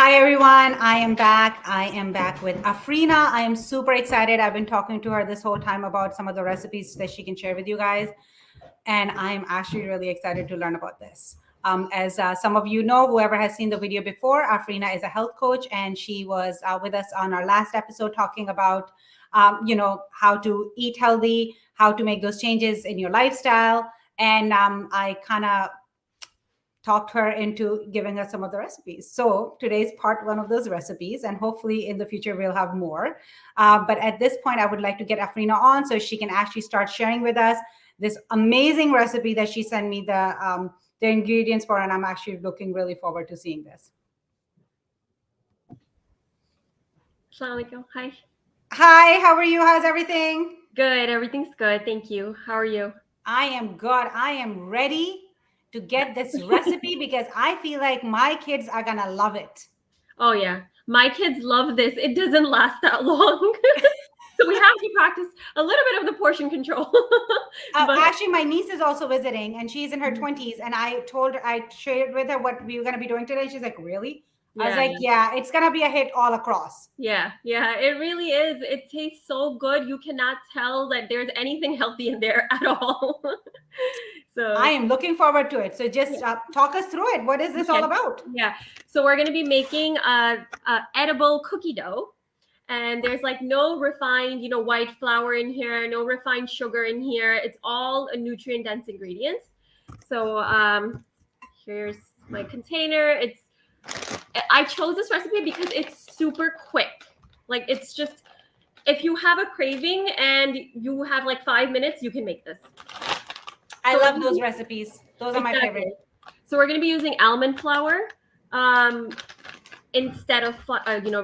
Hi everyone, I am back. I am back with Afrina. I am super excited. I've been talking to her this whole time about some of the recipes that she can share with you guys. And I'm actually really excited to learn about this. As some of you know, whoever has seen the video before, Afrina is a health coach, and she was with us on our last episode talking about, how to eat healthy, how to make those changes in your lifestyle. And I kind of talked her into giving us some of the recipes. So today's part one of those recipes, and hopefully in the future we'll have more. But at this point, I would like to get Afrina on so she can actually start sharing with us this amazing recipe that she sent me the ingredients for, and I'm actually looking really forward to seeing this. Assalamualaikum. Hi. Hi, how are you? How's everything? Good. Everything's good. Thank you. How are you? I am good. I am ready to get this recipe because I feel like my kids are gonna love it. Oh, yeah. My kids love this. It doesn't last that long. So we have to practice a little bit of the portion control. But Actually, my niece is also visiting, and she's in her 20s. And I shared with her what we were going to be doing today. She's like, "Really?" I was yeah, like, "Yeah, it's going to be a hit all across." yeah, it really is. It tastes so good. You cannot tell that there's anything healthy in there at all. I So, am looking forward to it. So just talk us through it. What is this all okay. about? Yeah. So we're going to be making a edible cookie dough. And there's like no refined, white flour in here, no refined sugar in here. It's all a nutrient dense ingredients. So here's my container. I chose this recipe because it's super quick. Like it's just, if you have a craving and you have like 5 minutes, you can make this. I love those recipes. Those are my favorite. So we're going to be using almond flour. Instead of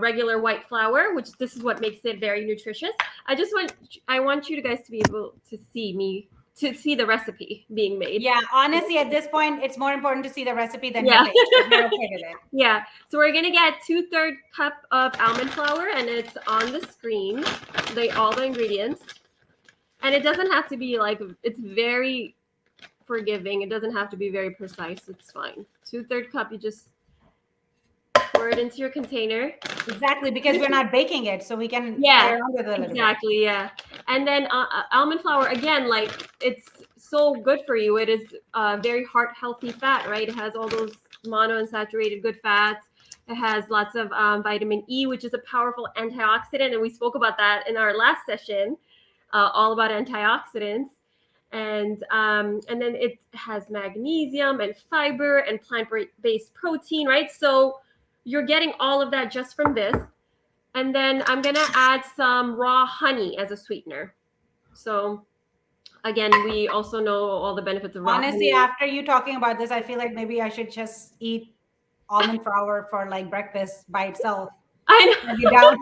regular white flour, which this is what makes it very nutritious. I want you guys to be able to see the recipe being made. Yeah, honestly, at this point, it's more important to see the recipe than your face. You're okay with it. Yeah. So we're gonna get 2/3 cup of almond flour, and it's on the screen. All the ingredients, and it doesn't have to be like, it's very forgiving. It doesn't have to be very precise. It's fine. 2/3 cup. You just pour it into your container. Exactly, because we're not baking it, so we can play around with it a little exactly, bit. Yeah. And then almond flour, again, like it's so good for you. It is very heart healthy fat, right? It has all those monounsaturated good fats. It has lots of vitamin E, which is a powerful antioxidant, and we spoke about that in our last session, all about antioxidants. And then it has magnesium and fiber and plant-based protein, right? So you're getting all of that just from this. And then I'm going to add some raw honey as a sweetener. So again, we also know all the benefits of raw Honestly, honey. after you talking about this, I feel like maybe I should just eat almond flour for like breakfast by itself. I know.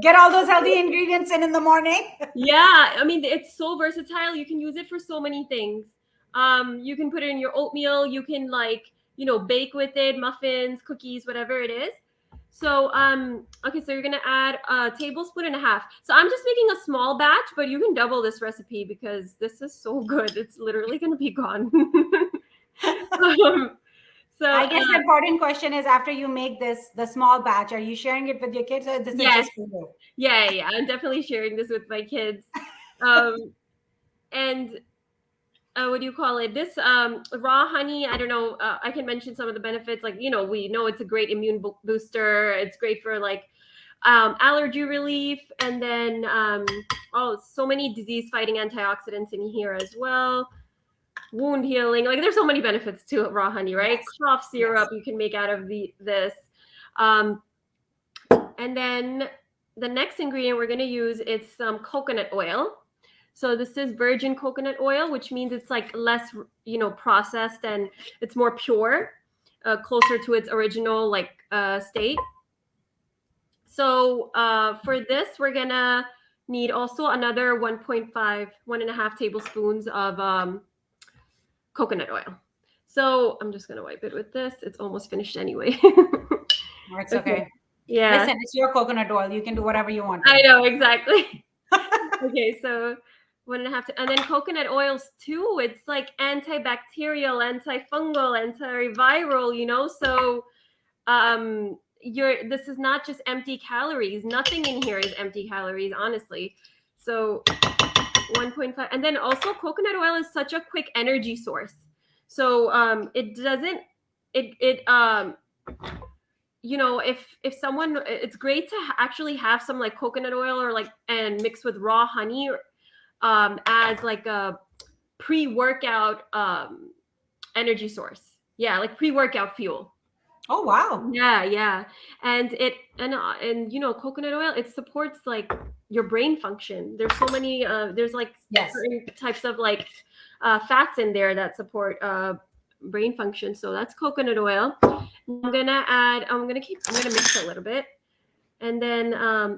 Get all those healthy ingredients in the morning. Yeah, I mean, it's so versatile. You can use it for so many things. You can put it in your oatmeal. You can bake with it, muffins, cookies, whatever it is. So, okay, so you're gonna add a tablespoon and a half. So I'm just making a small batch, but you can double this recipe because this is so good. It's literally gonna be gone. So I guess the important question is, after you make the small batch, are you sharing it with your kids, or this is just for you? Yeah. I'm definitely sharing this with my kids. And what do you call it? This raw honey, I don't know. I can mention some of the benefits. Like, we know it's a great immune booster. It's great for allergy relief. And then, so many disease fighting antioxidants in here as well. Wound healing. Like, there's so many benefits to raw honey, right? Yes. Cough syrup you can make out of this. And then the next ingredient we're going to use is some coconut oil. So this is virgin coconut oil, which means it's like less, processed, and it's more pure, closer to its original state. So for this, we're gonna need also another 1.5 tablespoons of coconut oil. So I'm just gonna wipe it with this. It's almost finished anyway. It's okay. Yeah. Listen, it's your coconut oil. You can do whatever you want. I know, exactly. Okay, so 1.5, and then coconut oils too. It's like antibacterial, antifungal, antiviral, so this is not just empty calories. Nothing in here is empty calories, honestly. So 1.5, and then also coconut oil is such a quick energy source. So it doesn't it if someone, it's great to actually have some like coconut oil or like and mix with raw honey as like a pre-workout energy source. Yeah, like pre-workout fuel. Oh, wow. Yeah. And coconut oil, it supports like your brain function. There's so many there's like Yes. certain types of like fats in there that support brain function. So that's coconut oil. I'm gonna mix a little bit. And then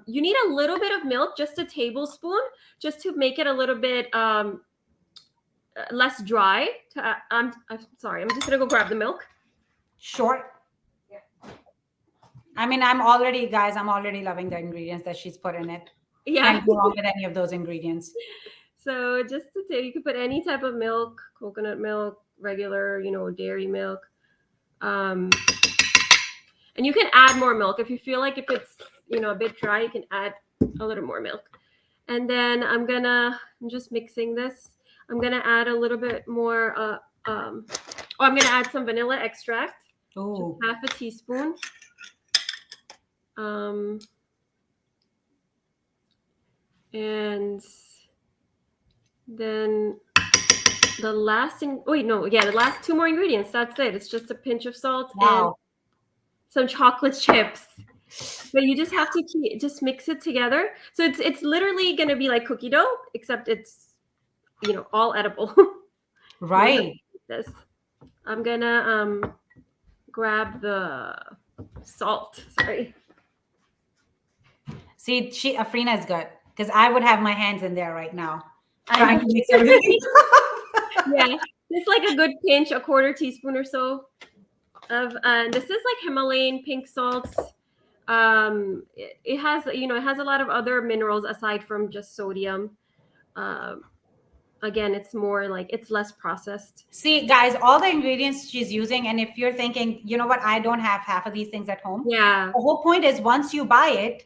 you need a little bit of milk, just a tablespoon, just to make it a little bit less dry. I'm sorry, I'm just gonna go grab the milk. Sure. I mean, I'm already loving the ingredients that she's put in it. Yeah. Can't go wrong with any of those ingredients. So just to say, you can put any type of milk, coconut milk, regular, dairy milk. And you can add more milk if you feel like if it's, a bit dry, you can add a little more milk. And then I'm just mixing this. I'm gonna add a little bit more. I'm gonna add some vanilla extract. Ooh. Just half a teaspoon. And then the last the last two more ingredients. That's it. It's just a pinch of salt and some chocolate chips. But you just have to just mix it together. So it's literally gonna be like cookie dough, except it's all edible. Right. This. I'm gonna grab the salt. Sorry. See, Afrina is good because I would have my hands in there right now trying to mix everything. Yeah, just like a good pinch, a quarter teaspoon or so of. This is like Himalayan pink salt. It has a lot of other minerals aside from just sodium. Again, it's more like it's less processed. See, guys, all the ingredients she's using, and if you're thinking, you know what, I don't have half of these things at home. Yeah. The whole point is once you buy it,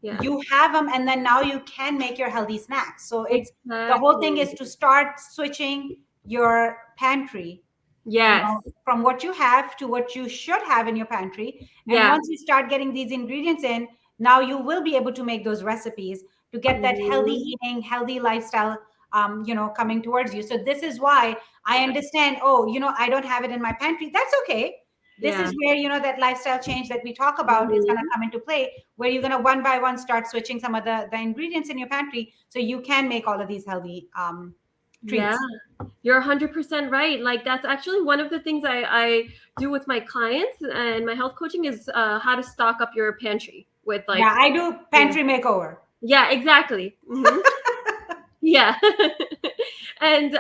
Yeah. you have them, and then now you can make your healthy snacks. So it's Exactly. the whole thing is to start switching your pantry. Yes. From what you have to what you should have in your pantry. And once you start getting these ingredients in, now you will be able to make those recipes to get that healthy eating, healthy lifestyle coming towards you. So this is why I understand, I don't have it in my pantry. That's okay. This is where, that lifestyle change that we talk about is going to come into play, where you're going to one by one start switching some of the ingredients in your pantry so you can make all of these healthy treats. Yeah, you're 100% right. Like that's actually one of the things I do with my clients and my health coaching is how to stock up your pantry with like. Yeah, I do pantry makeover. Yeah, exactly. Mm-hmm. Yeah. And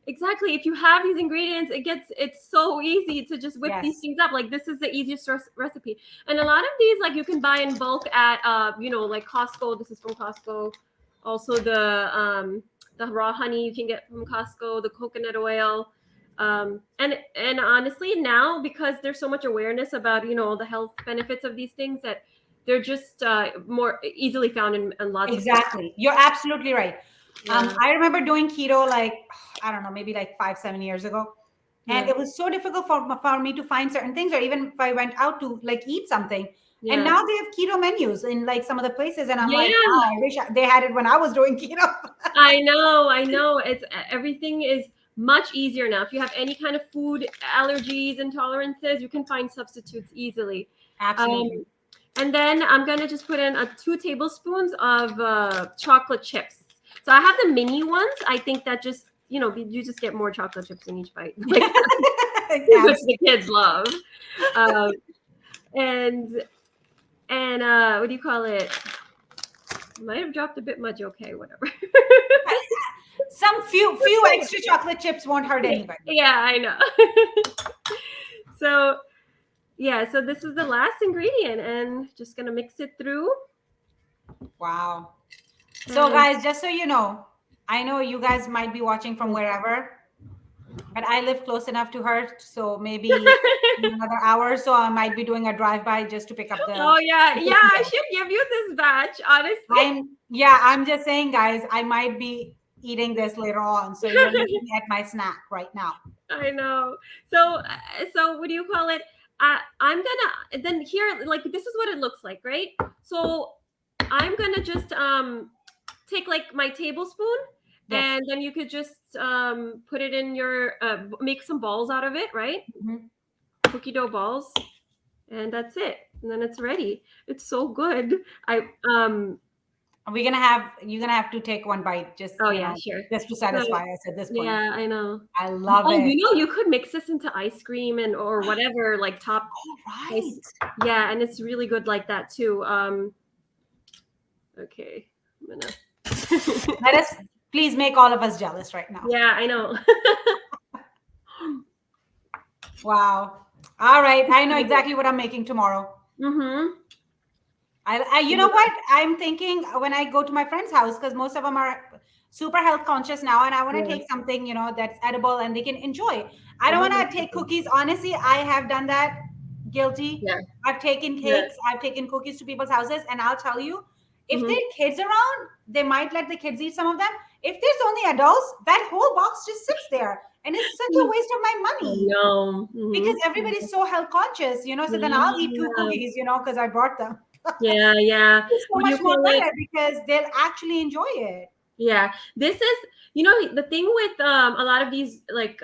exactly, if you have these ingredients, it's so easy to just whip these things up. Like this is the easiest recipe. And a lot of these like you can buy in bulk at like Costco. This is from Costco. Also the raw honey you can get from Costco, the coconut oil. And honestly now, because there's so much awareness about the health benefits of these things, that they're just more easily found in lots of Exactly. You're absolutely right. I remember doing keto like, I don't know, maybe like 5-7 years ago. And it was so difficult for me to find certain things, or even if I went out to like eat something. And now they have keto menus in like some of the places. And I'm like, wow, I wish they had it when I was doing keto. I know. Everything is much easier now. If you have any kind of food allergies, intolerances, you can find substitutes easily. Absolutely. And then I'm going to just put in 2 tablespoons of chocolate chips. So I have the mini ones. I think that just, you just get more chocolate chips in each bite. Which the kids love. And what do you call it? Might have dropped a bit much. Okay, whatever. Some few extra chocolate chips won't hurt anybody. Yeah, I know. So this is the last ingredient, and just gonna mix it through. Wow. So guys, just so you know, I know you guys might be watching from wherever. but I live close enough to her, so maybe in another hour or so I might be doing a drive-by just to pick up Oh yeah, the yeah. cookie I dough. should give you this batch, honestly. I'm just saying, guys, I might be eating this later on. So you're looking at my snack right now. I know. So what do you call it? I'm gonna then here like this is what it looks like, right? So I'm gonna just take like my tablespoon, Yes. and then you could just put it in your make some balls out of it, right? Mhm. Cookie dough balls, and that's it. And then it's ready. It's so good. I You're gonna have to take one bite, just Oh yeah, sure. just to So satisfy us at this point. yeah, I know. I love Oh, it. you know, you could mix this into ice cream and or whatever, like top All ice. right. Yeah, and it's really good like that too. Okay, I'm gonna. Let us please make all of us jealous right now. Yeah, I know. Wow. All right. I know exactly what I'm making tomorrow. Mm-hmm. You know what? I'm thinking when I go to my friend's house, because most of them are super health conscious now, and I want to Yeah. take something, that's edible and they can enjoy. I don't want to take 100%. cookies. Honestly, I have done that. Guilty. Yeah. I've taken Yeah. cakes, I've taken cookies to people's houses, and I'll tell you, if there Mm-hmm. are kids around, they might let the kids eat some of them. If there's only adults, that whole box just sits there, and it's such a waste of my I money know. because Mm-hmm. everybody's so health conscious, so then I'll eat two Yeah. cookies, because I brought them. Yeah. Yeah. It's so What do you much more call it? better because they'll actually enjoy it. Yeah, this is, the thing with a lot of these like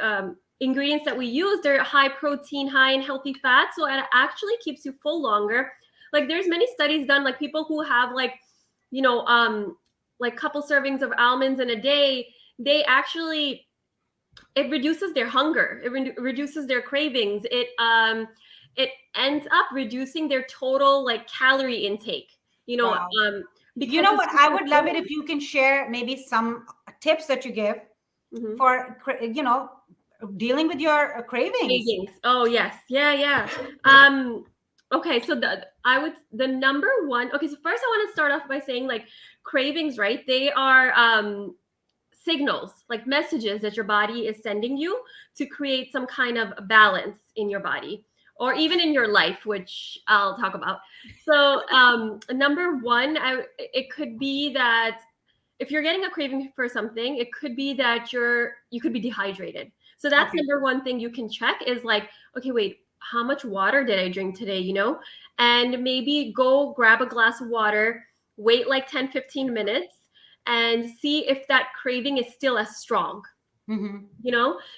ingredients that we use, they're high protein, high in healthy fats, so it actually keeps you full longer. Like there's many studies done, like people who have like couple servings of almonds in a day, they actually it reduces their hunger, it reduces their cravings, it ends up reducing their total like calorie intake. You know, Wow. You because know it's what? I super would love it filling. if you can share maybe some tips that you give Mhm. for, dealing with your cravings. Cravings. Oh yes, yeah, yeah. Okay, so the number one. Okay, so first I want to start off by saying like cravings, right? They are signals, like messages that your body is sending you to create some kind of balance in your body or even in your life, which I'll talk about. So number one, it could be that if you're getting a craving for something, it could be that you could be dehydrated. So that's Okay. number one thing you can check is like, okay, wait, how much water did I drink today, And maybe go grab a glass of water, wait like 10, 15 minutes and see if that craving is still as strong. Mm-hmm.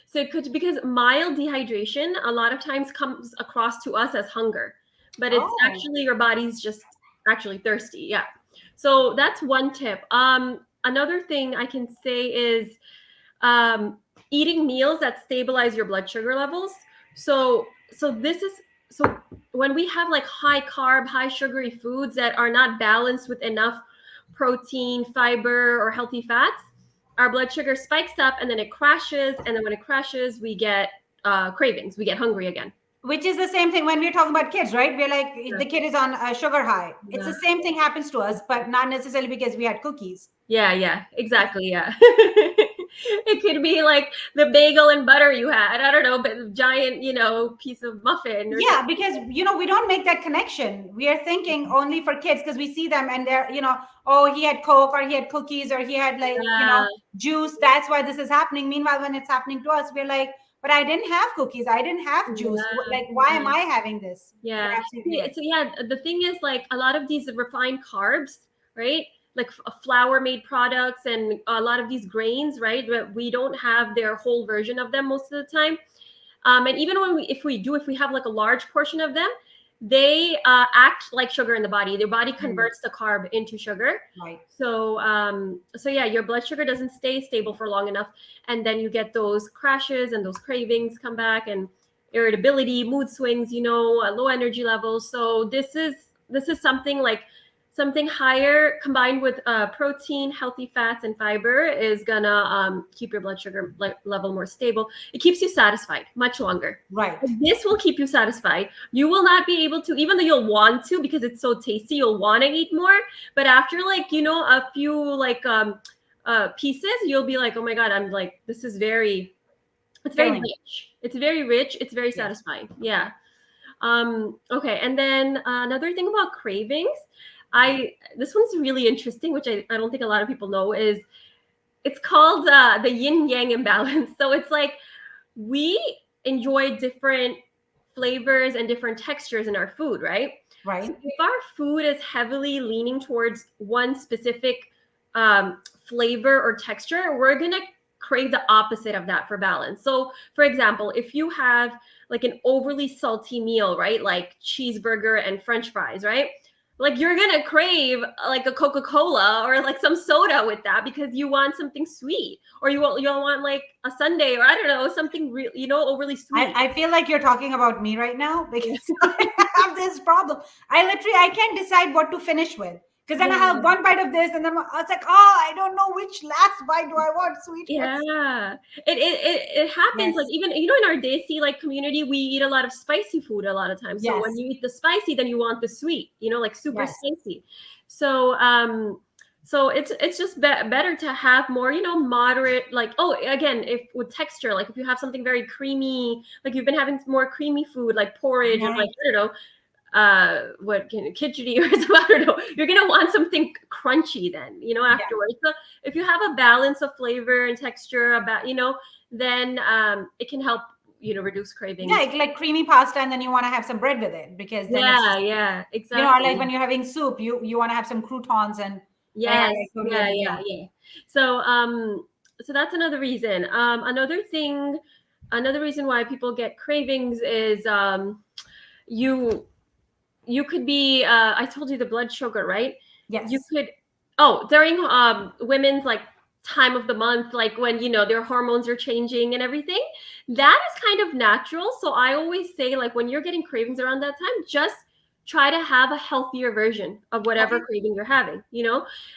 So it could, because mild dehydration a lot of times comes across to us as hunger, but it's Oh. actually your body's just actually thirsty. Yeah. So that's one tip. Another thing I can say is um, eating meals that stabilize your blood sugar levels. So when we have like high carb, high sugary foods that are not balanced with enough protein, fiber, or healthy fats, our blood sugar spikes up and then it crashes. And then when it crashes, we get cravings. We get hungry again. Which is the same thing when we're talking about kids, right? We're like, Yeah. the kid is on a sugar high. It's Yeah. the same thing happens to us, but not necessarily because we had cookies. Yeah, exactly. Yeah. It could be like the bagel and butter you had. I don't know, but giant, piece of muffin or Yeah, because we don't make that connection. We are thinking only for kids because we see them and they're, oh, he had Coke or he had cookies or he had like, yeah, juice. That's why this is happening. Meanwhile, when it's happening to us, we're like, but I didn't have cookies. I didn't have juice. Like, why am yeah, I having this? You're yeah. absolutely right. So yeah, the thing is like a lot of these refined carbs, right? Like flour made products and a lot of these grains, right? But we don't have their whole version of them most of the time. And even if we have like a large portion of them, they act like sugar in the body. Their body Mm, converts the carb into sugar. right. So yeah, your blood sugar doesn't stay stable for long enough, and then you get those crashes and those cravings come back, and irritability, mood swings, low energy levels. So this is something higher combined with protein, healthy fats, and fiber is gonna keep your blood sugar level more stable. It keeps you satisfied much longer. Right. This will keep you satisfied. You will not be able to, even though you'll want to because it's so tasty, you'll want to eat more. But after a few pieces, you'll be like, oh my God, I'm like, this is very It's very Filling. rich. It's very rich. It's very Yes. satisfying. Yeah. Okay. And then another thing about cravings, this one's really interesting, which I don't think a lot of people know, is it's called the yin yang imbalance. So it's like we enjoy different flavors and different textures in our food, right? So Right. if our food is heavily leaning towards one specific flavor or texture, we're gonna crave the opposite of that for balance. So, for example, if you have like an overly salty meal, right, like cheeseburger and French fries, right? Like you're gonna crave like a Coca-Cola or like some soda with that because you want something sweet, or you'll want like a sundae, or I don't know, something real, overly sweet. I feel like you're talking about me right now Yeah. because I have this problem. I can't decide what to finish with because then I have Yeah. one bite of this and then I was like, oh, I don't know which last bite do I want, sweet or Yeah, it happens, like yes, even in our Desi like community, we eat a lot of spicy food a lot of times. So when yes, you eat the spicy, then you want the sweet, like super yes. spicy. So it's just better to have more, moderate, like, oh, again, if with texture, like if you have something very creamy, like you've been having more creamy food like porridge or like, Right. I don't know, what can khichdi or something, I don't know. You're gonna want something crunchy then, Yeah. afterwards. So if you have a balance of flavor and texture about, then it can help, reduce Yeah, cravings. like creamy pasta, and then you want to have some bread with it because then Yeah, it's yeah, or like exactly. when you're having soup, you want to have some croutons and Yes, I totally yeah, agree. yeah, Yeah. yeah. So that's another reason. Another reason why people get cravings is you you could be I told you the blood sugar, right? You Yes. could, during women's like time of the month, like when their hormones are changing and everything, that is kind of natural. So I always say, like, when you're getting cravings around that time, just try to have a healthier version of whatever Okay. craving you're having,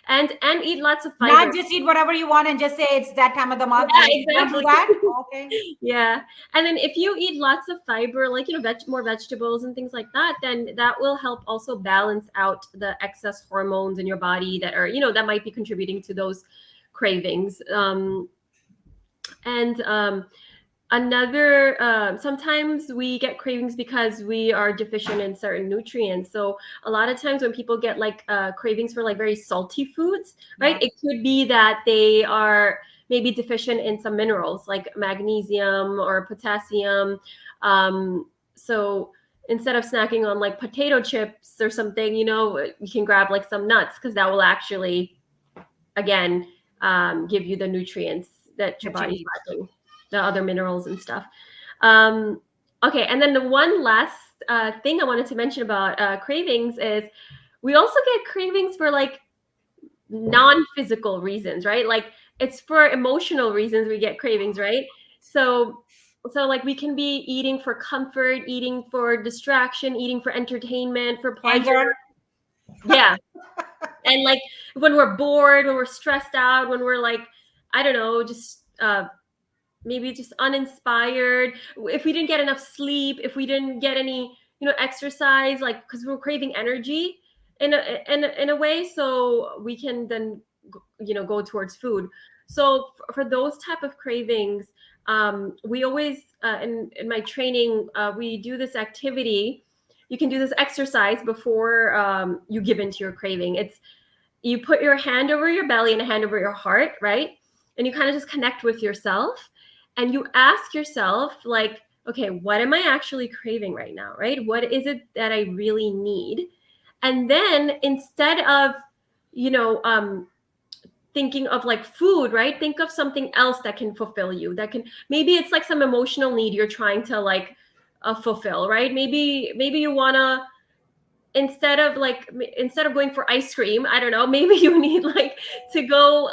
and eat lots of fiber. Not just eat whatever you want and just say it's that time of the month. Yeah, Don't do exactly. that. Okay. Yeah. And then if you eat lots of fiber, like, more vegetables and things like that, then that will help also balance out the excess hormones in your body that are, that might be contributing to those cravings. And Another, sometimes we get cravings because we are deficient in certain nutrients. So a lot of times when people get like cravings for like very salty foods, right, Yeah. it could be that they are maybe deficient in some minerals like magnesium or potassium. So instead of snacking on like potato chips or something, you can grab like some nuts, because that will actually, again, give you the nutrients that your That you body's need. lacking, the other minerals and stuff. Um, okay, and then the one last thing I wanted to mention about cravings is we also get cravings for like non-physical reasons, right? Like it's for emotional reasons we get cravings, right? So like we can be eating for comfort, eating for distraction, eating for entertainment, for pleasure. Anger. Yeah. And like when we're bored, when we're stressed out, when we're like, I don't know, just maybe just uninspired, if we didn't get enough sleep, if we didn't get any exercise, like because we're craving energy in a way, so we can then go towards food. So for those type of cravings, we always in my training, we do this activity. You can do this exercise before you give into your craving. It's You put your hand over your belly and a hand over your heart, right? And you kind of just connect with yourself, and you ask yourself, like, okay, what am I actually craving right now, right? What is it that I really need? And then instead of, you know, um, thinking of like food, right? Think of something else that can fulfill you. That can, maybe it's like some emotional need you're trying to like fulfill, right? Maybe you wanna, instead of going for ice cream, I don't know, maybe you need like to go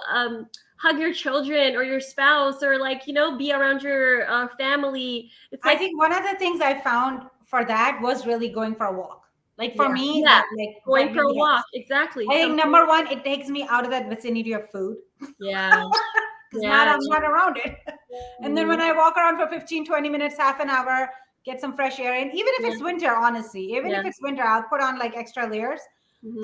hug your children or your spouse, or like be around your family. It's I like, think one of the things I found for that was really going for a walk. Like for yeah, me, yeah, that going for a really walk, helps. exactly, I think something. number one, it takes me out of that vicinity of food Yeah, because yeah. I'm not around it. And then when Mhm. I walk around for 15, 20 minutes, half an hour, get some fresh air. And even if Yeah, it's winter, honestly, even if yeah. it's winter, I'll put on like extra layers.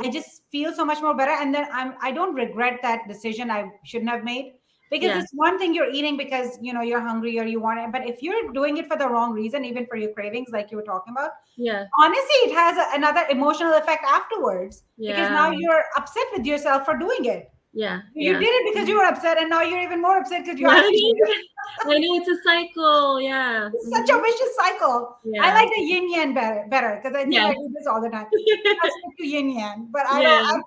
I Hmm. just feel so much more better. And then I don't regret that decision I shouldn't have made Because Yeah. it's one thing you're eating because you're hungry or you want it, but if you're doing it for the wrong reason, even for your cravings, like you were talking about, Yeah. honestly, it has another emotional effect afterwards because Yeah. now you're upset with yourself for doing it. Yeah. You Yeah. did it because you were upset, and now you're even more upset because you Right. actually did it. I know it's a cycle. Yeah. It's such a vicious cycle. I Yeah. like the yin yang better because I think Yes. I do this all the time. I stick to yin yang, but I don't. Yeah.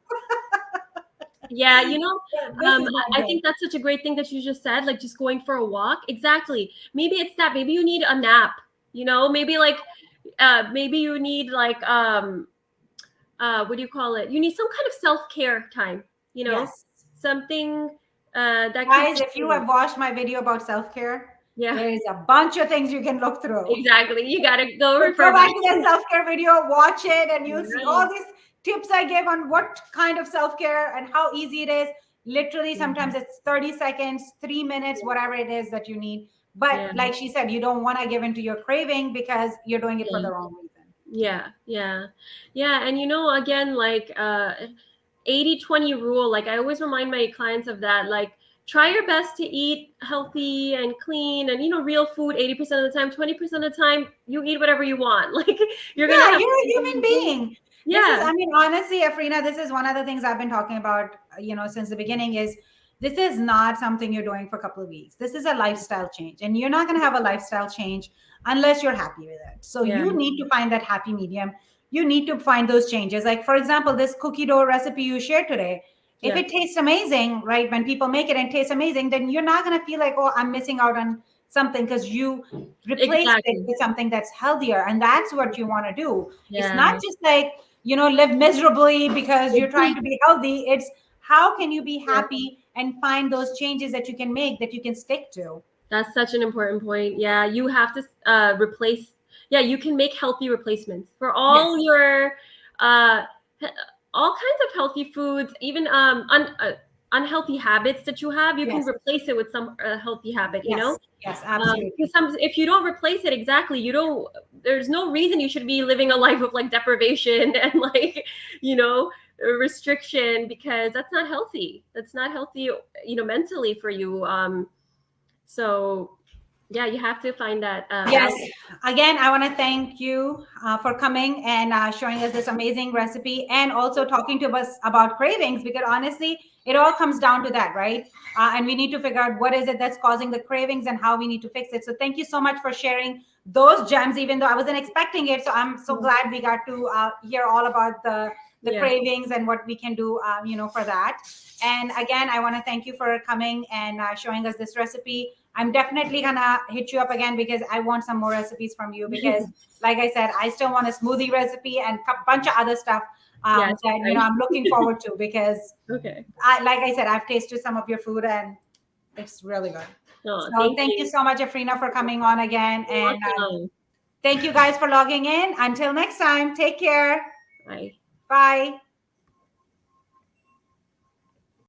Yeah, This is not I good. think that's such a great thing that you just said, like just going for a walk. Exactly. Maybe it's that. Maybe you need a nap. Maybe like, maybe you need like, what do you call it? You need some kind of self-care time. You know, Yes. something that keeps Guys, you if you sane. have watched my video about self care, Yeah, there is a bunch of things you can look through. exactly. You gotta go So refer go back back to to that it. self care video, watch it, and you'll see Right. all these tips I give on what kind of self care and how easy it is. Literally, sometimes Mhm. it's 30 seconds, 3 minutes, whatever it is that you need. But Yeah. like she said, you don't want to give into your craving because you're doing it for Yeah. the wrong reason. Yeah. Yeah. Yeah. And again, like 80-20 rule, like I always remind my clients of that. Like, try your best to eat healthy and clean and real food 80% of the time. 20% of the time you eat whatever you want. Like, you're gonna Yeah, have you're a something human to do. being. This is, Yeah. I mean, honestly, Afrina, this is one of the things I've been talking about, since the beginning is this is not something you're doing for a couple of weeks. This is a lifestyle change, and you're not going to have a lifestyle change unless you're happy with it. So Yeah. you need to find that happy medium. You need to find those changes. Like, for example, this cookie dough recipe you shared today, if Yeah. it tastes amazing, right? When people make it and tastes amazing, then you're not going to feel like, oh, I'm missing out on something because you replaced it Exactly. with something that's healthier, and that's what you want to do. It's not Yeah. just like live miserably because you're trying to be healthy. It's how can you be Yeah. happy and find those changes that you can make that you can stick to. That's such an important point. Yeah, you have to replace. Yeah, you can make healthy replacements for Yes, all your uh, he- all kinds of healthy foods, even unhealthy habits that you have. You can yes, replace it with some healthy habit. yes, yes, absolutely. Because if you don't replace it exactly, you don't. There's no reason you should be living a life of like deprivation and like you know restriction because that's not healthy. That's not healthy. Mentally for you. So yeah, you have to find that Yes. balance. Again, I want to thank you for coming and showing us this amazing recipe and also talking to us about cravings because honestly, it all comes down to that, right? And we need to figure out what is it that's causing the cravings and how we need to fix it. So thank you so much for sharing those gems, even though I wasn't expecting it. So I'm so glad we got to hear all about the Yeah. cravings and what we can do, for that. And again, I want to thank you for coming and showing us this recipe. I'm definitely gonna hit you up again because I want some more recipes from you. Because, like I said, I still want a smoothie recipe and a bunch of other stuff Yes. that Right. I'm looking forward to. Because, Okay. like I said, I've tasted some of your food and it's really good. Oh, So thank thank you you. so much, Afrina, for coming on again, You're and welcome. thank you guys for logging in. Until next time, take care. Bye. Bye.